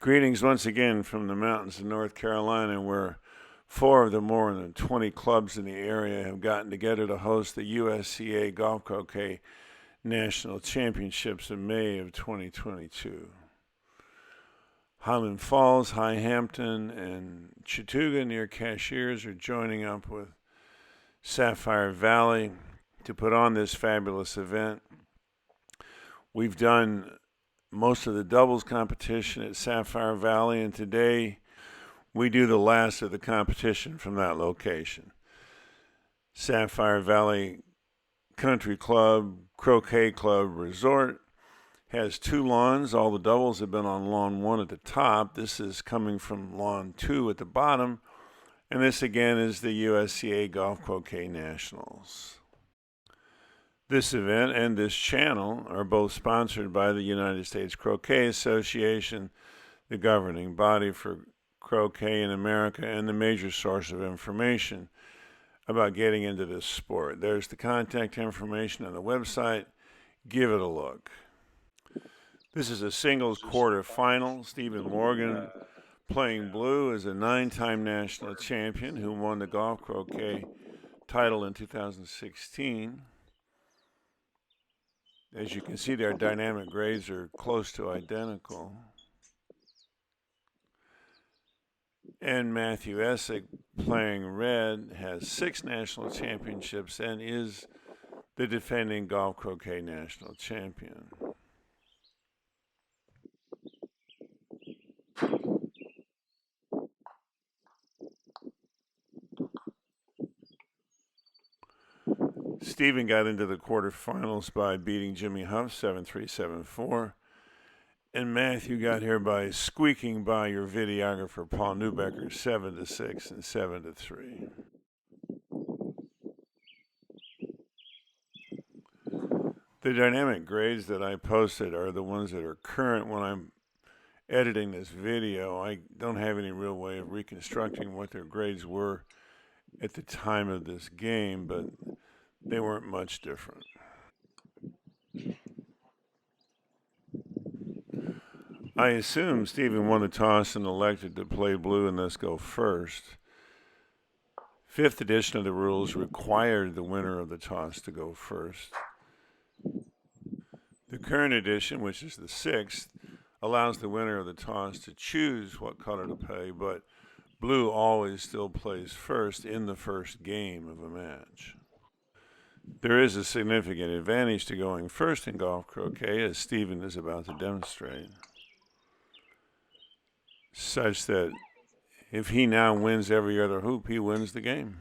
Greetings once again from the mountains of North Carolina, where 4 of the more than 20 clubs in the area have gotten together to host the USCA Golf Croquet National Championships in May of 2022. Highland Falls, High Hampton, and Chattooga near Cashiers are joining up with Sapphire Valley to put on this fabulous event. We've done most of the doubles competition at Sapphire Valley, and today we do the last of the competition from that location. Sapphire Valley Country Club, Croquet Club Resort has 2 lawns. All the doubles have been on lawn 1 at the top. This is coming from lawn 2 at the bottom, and this again is the USCA Golf Croquet Nationals. This event and this channel are both sponsored by the United States Croquet Association, the governing body for croquet in America and the major source of information about getting into this sport. There's the contact information on the website. Give it a look. This is a singles quarterfinal. Stephen Morgan, playing blue, is a 9-time national champion who won the golf croquet title in 2016. As you can see, their dynamic grades are close to identical. And Matthew Essick, playing red, has 6 national championships and is the defending golf croquet national champion. Stephen got into the quarterfinals by beating Jimmy Huff 7-3, 7-4. And Matthew got here by squeaking by your videographer Paul Neubecker 7-6 and 7-3. The dynamic grades that I posted are the ones that are current when I'm editing this video. I don't have any real way of reconstructing what their grades were at the time of this game, but they weren't much different. I assume Stephen won the toss and elected to play blue and thus go first. 5th edition of the rules required the winner of the toss to go first. The current edition, which is the 6th, allows the winner of the toss to choose what color to play, but blue always still plays first in the first game of a match. There is a significant advantage to going first in golf croquet, as Stephen is about to demonstrate, such that if he now wins every other hoop, he wins the game.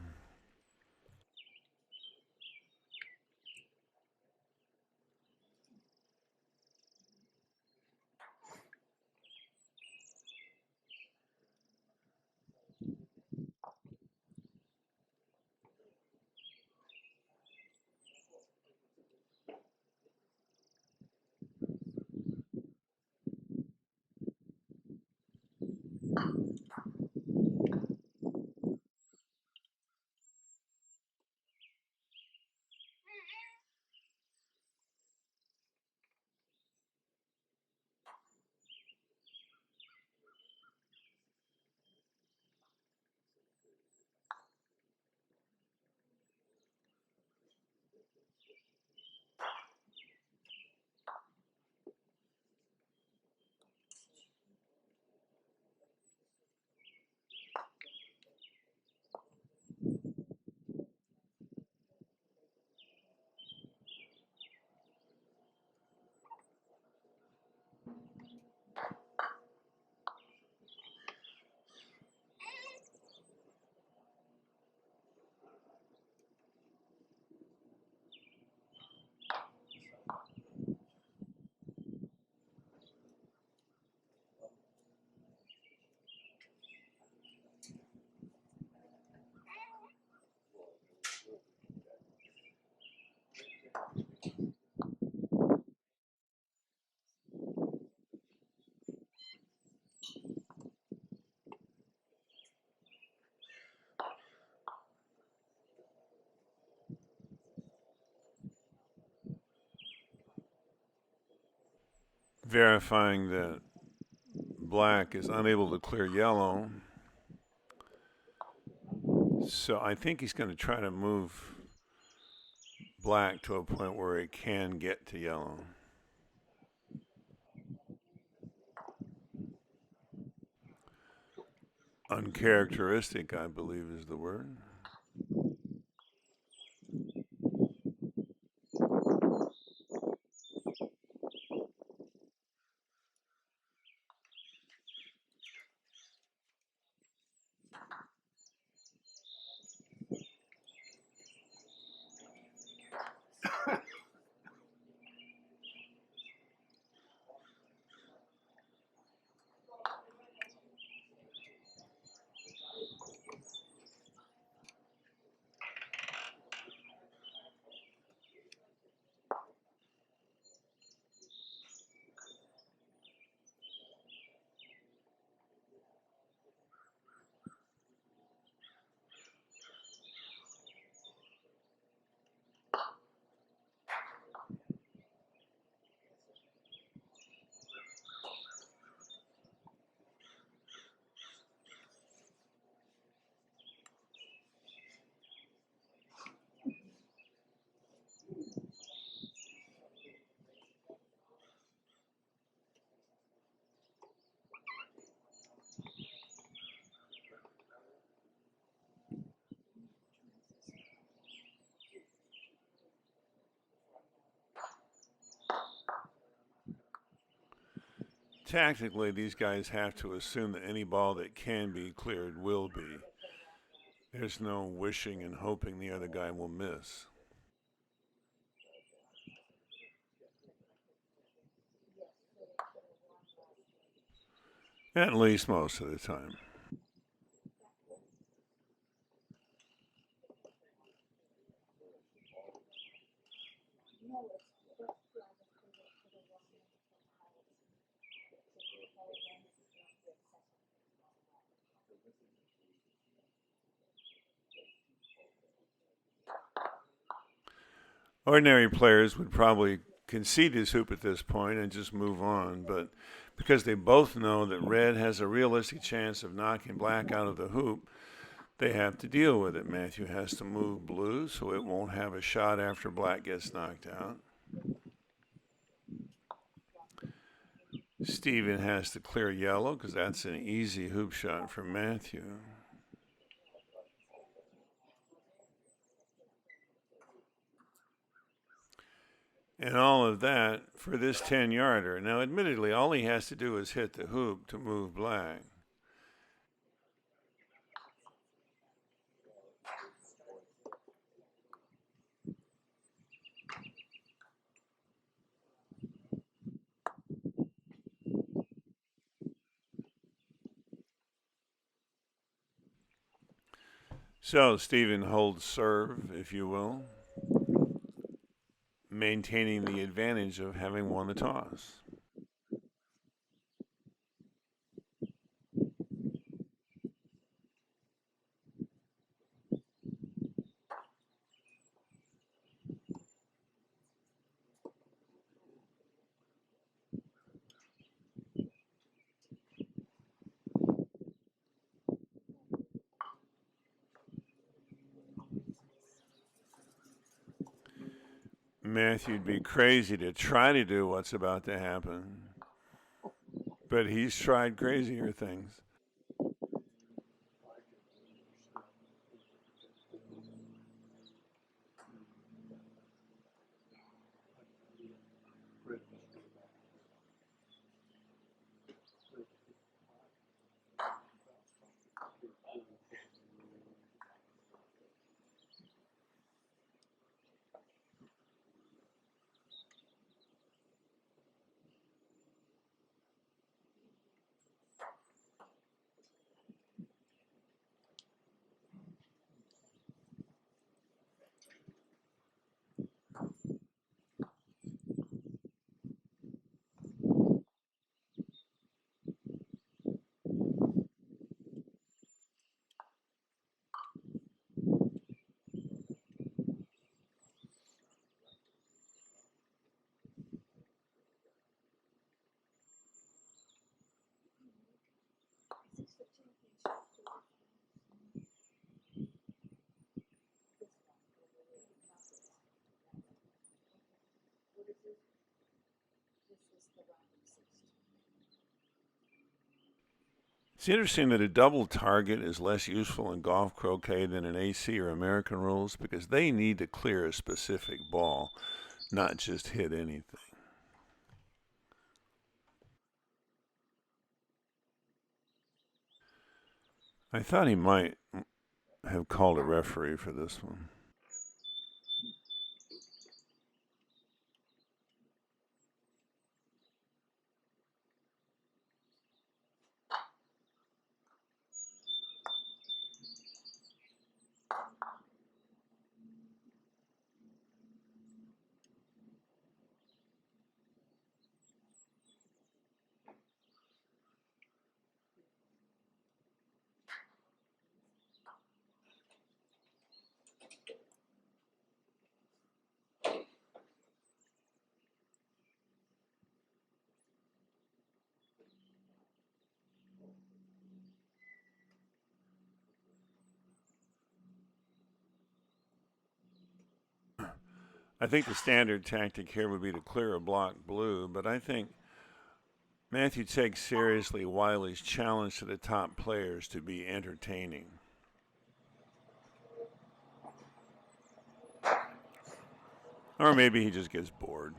Verifying that black is unable to clear yellow. So I think he's going to try to move black to a point where it can get to yellow. Uncharacteristic, I believe, is the word. Tactically, these guys have to assume that any ball that can be cleared will be. There's no wishing and hoping the other guy will miss. At least most of the time. Ordinary players would probably concede his hoop at this point and just move on, but because they both know that red has a realistic chance of knocking black out of the hoop, they have to deal with it. Matthew has to move blue so it won't have a shot after black gets knocked out. Steven has to clear yellow because that's an easy hoop shot for Matthew. And all of that for this 10-yarder. Now, admittedly, all he has to do is hit the hoop to move black. So Steven holds serve, if you will, maintaining the advantage of having won the toss. Matthew'd be crazy to try to do what's about to happen, but he's tried crazier things. It's interesting that a double target is less useful in golf croquet than in AC or American rules because they need to clear a specific ball, not just hit anything. I thought he might have called a referee for this one. I think the standard tactic here would be to clear a block blue, but I think Matthew takes seriously Wiley's challenge to the top players to be entertaining. Or maybe he just gets bored.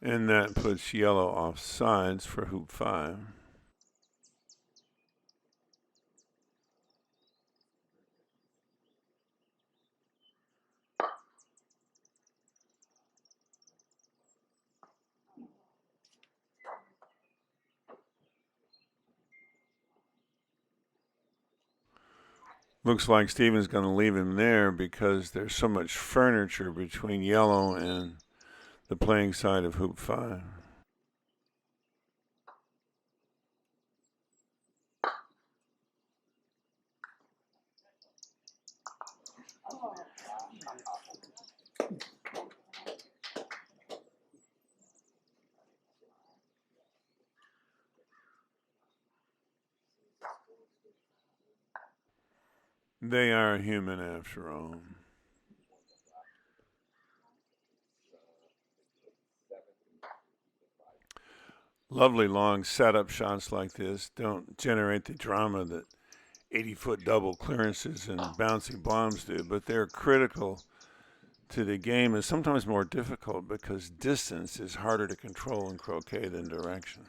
And that puts yellow off sides for hoop 5. Looks like Steven's going to leave him there because there's so much furniture between yellow and the playing side of hoop 5. They are human after all. Lovely long setup shots like this don't generate the drama that 80-foot double clearances and bouncy bombs do, but they're critical to the game and sometimes more difficult because distance is harder to control in croquet than direction.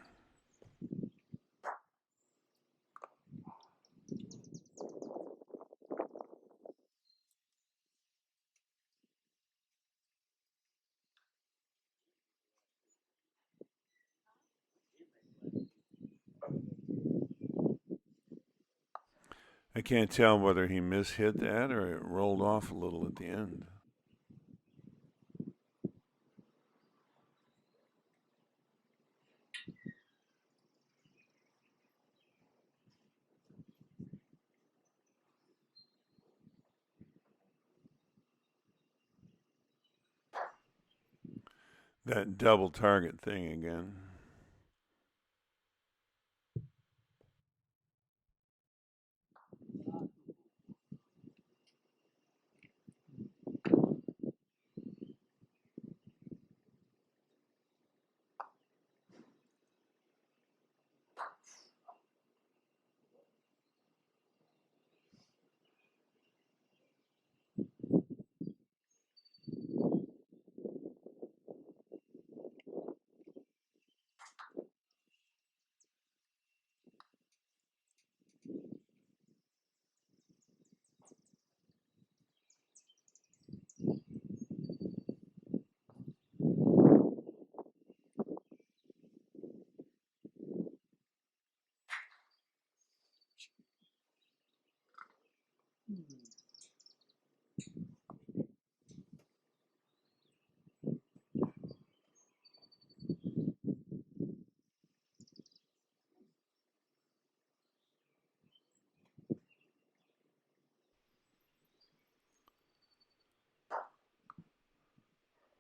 I can't tell whether he mishit that or it rolled off a little at the end. That double target thing again.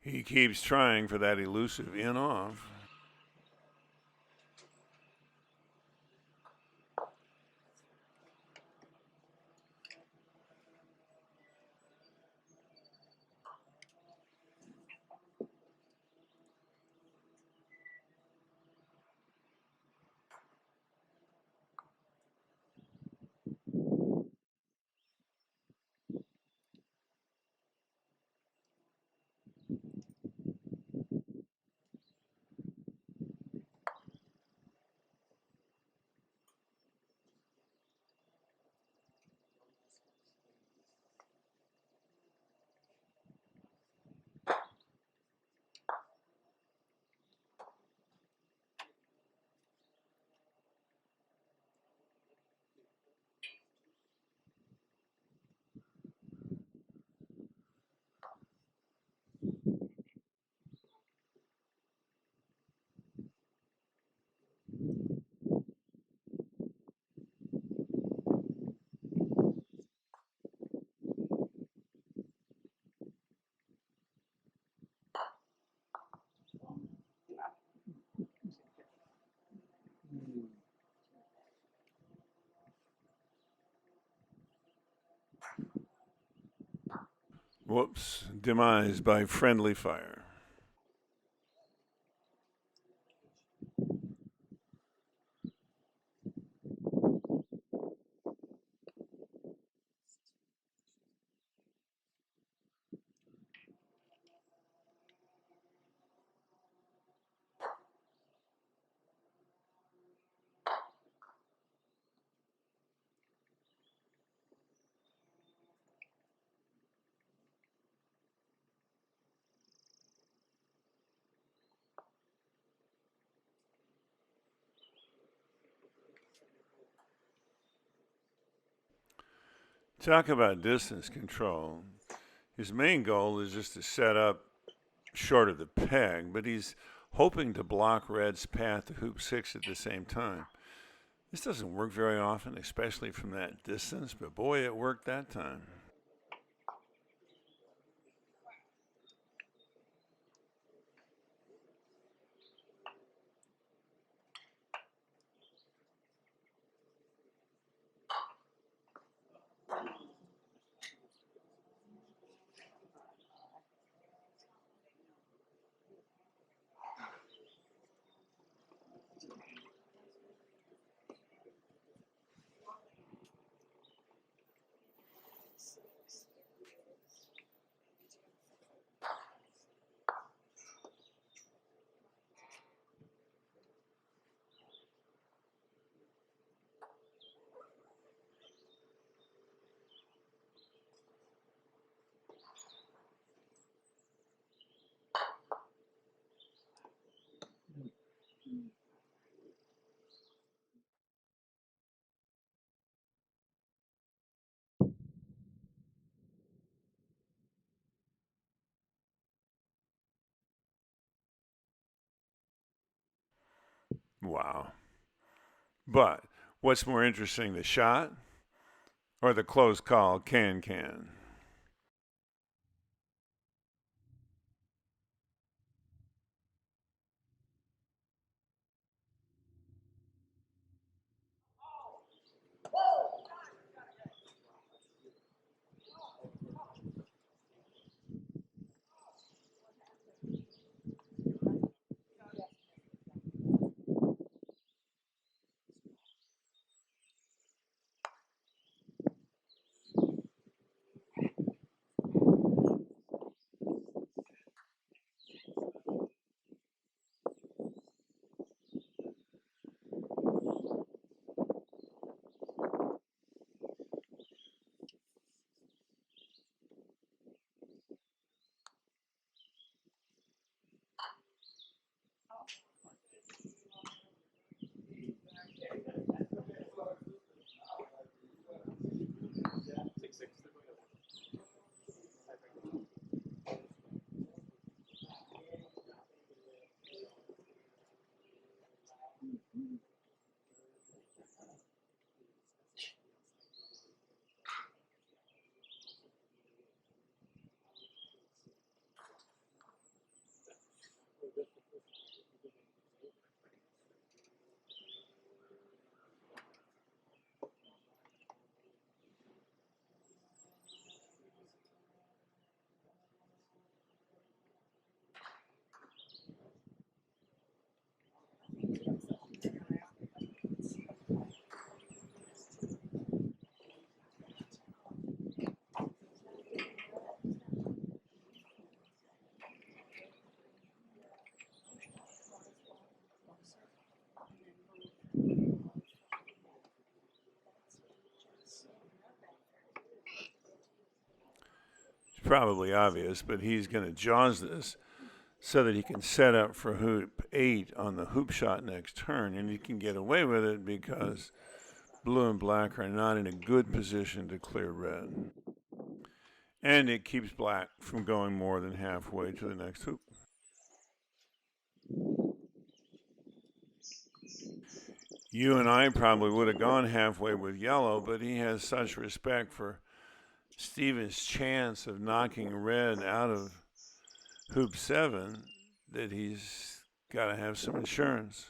He keeps trying for that elusive in off. Whoops. Demise by friendly fire. Talk about distance control. His main goal is just to set up short of the peg, but he's hoping to block Red's path to hoop 6 at the same time. This doesn't work very often, especially from that distance, but boy, it worked that time. Wow. But what's more interesting, the shot or the close call can? probably obvious, but he's going to jaws this so that he can set up for hoop 8 on the hoop shot next turn, and he can get away with it because blue and black are not in a good position to clear red. And it keeps black from going more than halfway to the next hoop. You and I probably would have gone halfway with yellow, but he has such respect for Steven's chance of knocking red out of hoop 7 that he's got to have some insurance.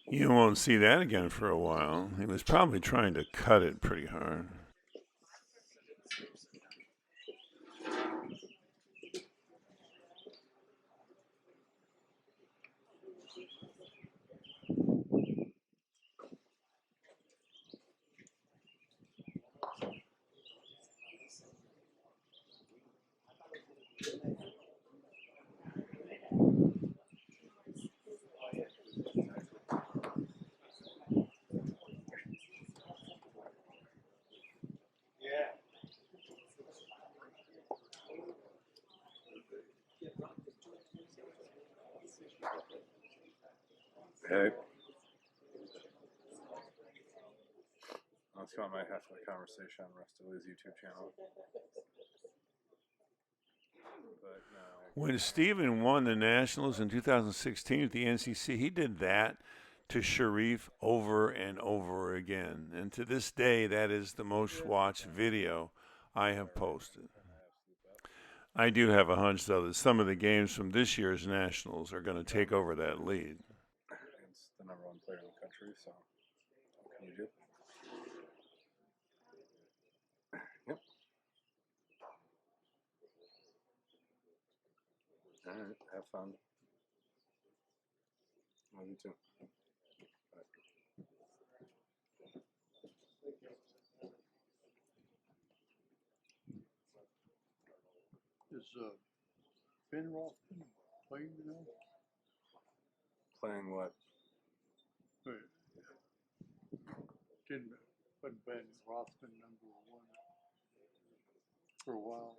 You won't see that again for a while. He was probably trying to cut it pretty hard. Hey. Let's go on my half of the conversation on Rustalu's YouTube channel. But no. When Steven won the Nationals in 2016 at the NCC, he did that to Sharif over and over again. And to this day, that is the most watched video I have posted. I do have a hunch, though, that some of the games from this year's Nationals are going to take over that lead. It's the number one player in the country, so what can you do? Yep. All right. Have fun. Love you too. Is Ben Rothman playing now? Playing what? Didn't Ben Rothman #1 for a while?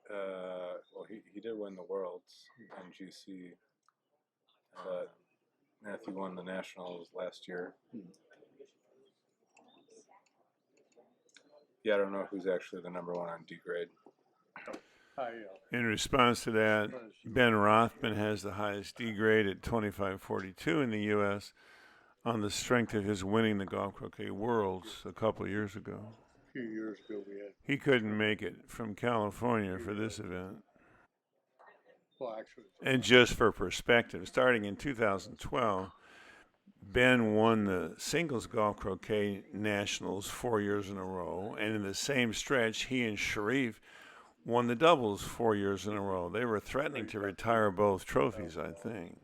Well, he did win the Worlds in GC, but Matthew won the Nationals last year. Yeah, I don't know who's actually the number one on D grade. In response to that, Ben Rothman has the highest D grade at 2542 in the U.S. on the strength of his winning the Golf Croquet Worlds a couple of years ago. A few years ago we had. He couldn't make it from California for this event. Well, actually. And just for perspective, starting in 2012, Ben won the singles Golf Croquet Nationals 4 years in a row, and in the same stretch, he and Sharif won the doubles 4 years in a row. They were threatening to retire both trophies, I think.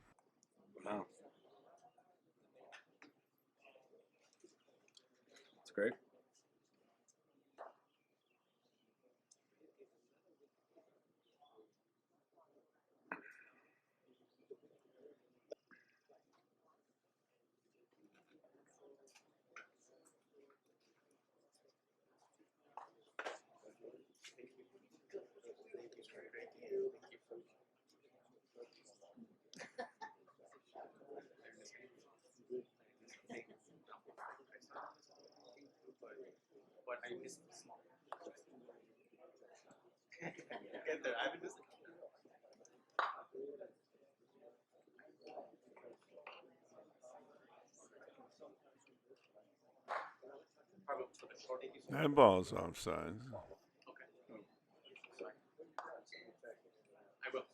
Wow. That's great. But I miss small. Get there. I will just. That ball's offside. Okay. I will.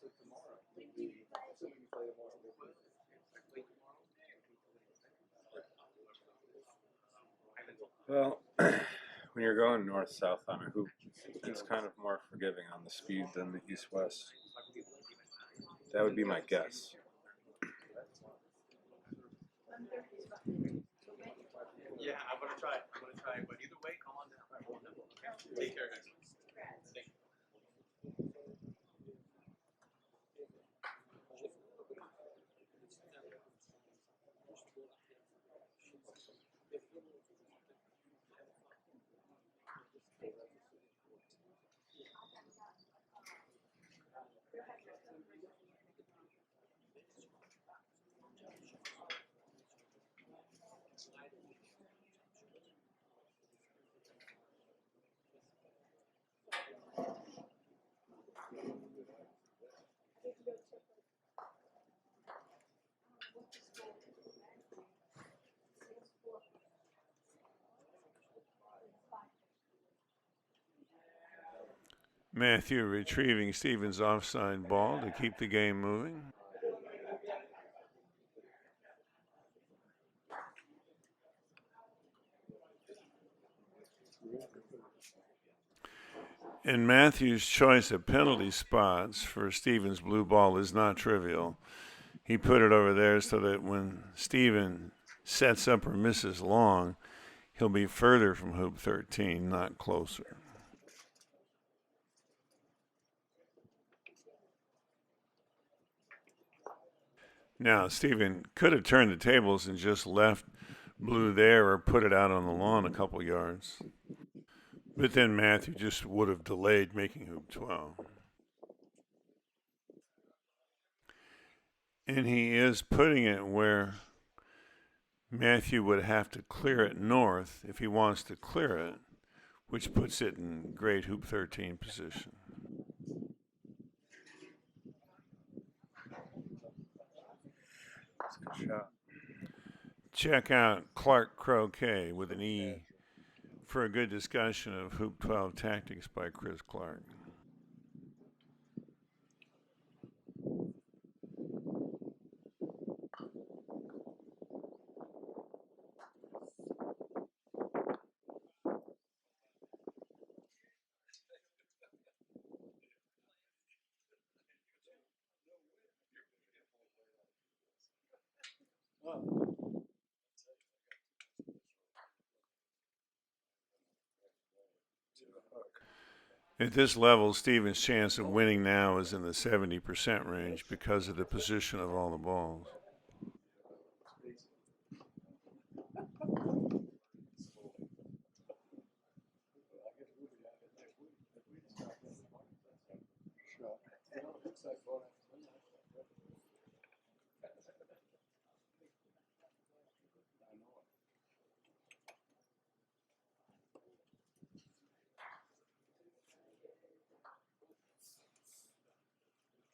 Well, when you're going north-south on a hoop, it's kind of more forgiving on the speed than the east-west. That would be my guess. Yeah, I'm gonna try. But either way, come on down. Okay? Take care, guys. Thank you. Matthew retrieving Steven's offside ball to keep the game moving. And Matthew's choice of penalty spots for Steven's blue ball is not trivial. He put it over there so that when Steven sets up or misses long, he'll be further from hoop 13, not closer. Now, Steven could have turned the tables and just left blue there or put it out on the lawn a couple yards. But then Matthew just would have delayed making hoop 12. And he is putting it where Matthew would have to clear it north if he wants to clear it, which puts it in great hoop 13 position. That's a good shot. Check out Clark Croquet with an E for a good discussion of Hoop 12 tactics by Chris Clark. At this level, Stevens' chance of winning now is in the 70% range because of the position of all the balls.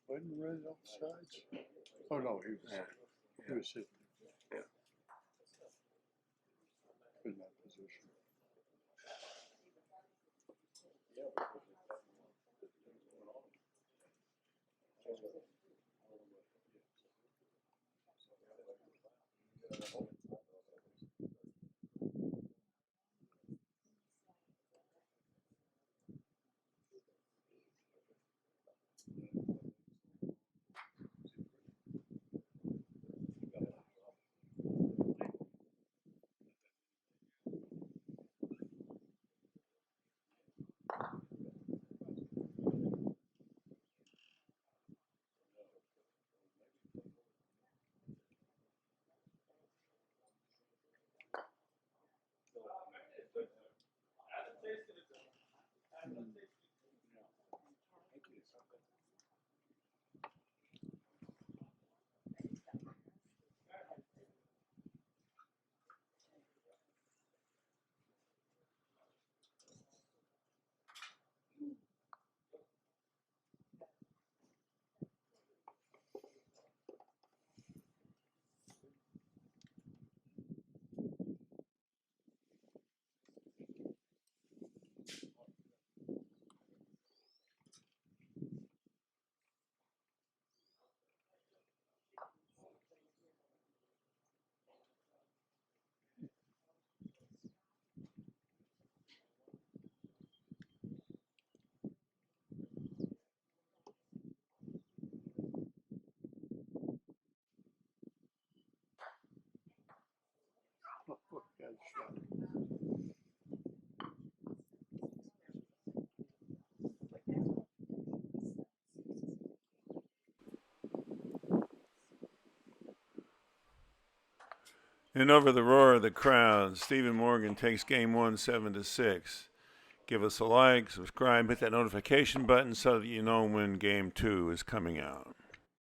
Wasn't running off the sides? Oh, no, he was sitting Yeah. in that position. Bad shot. And over the roar of the crowd, Stephen Morgan takes game one 7-6. Give us a like, subscribe, hit that notification button so that you know when game two is coming out.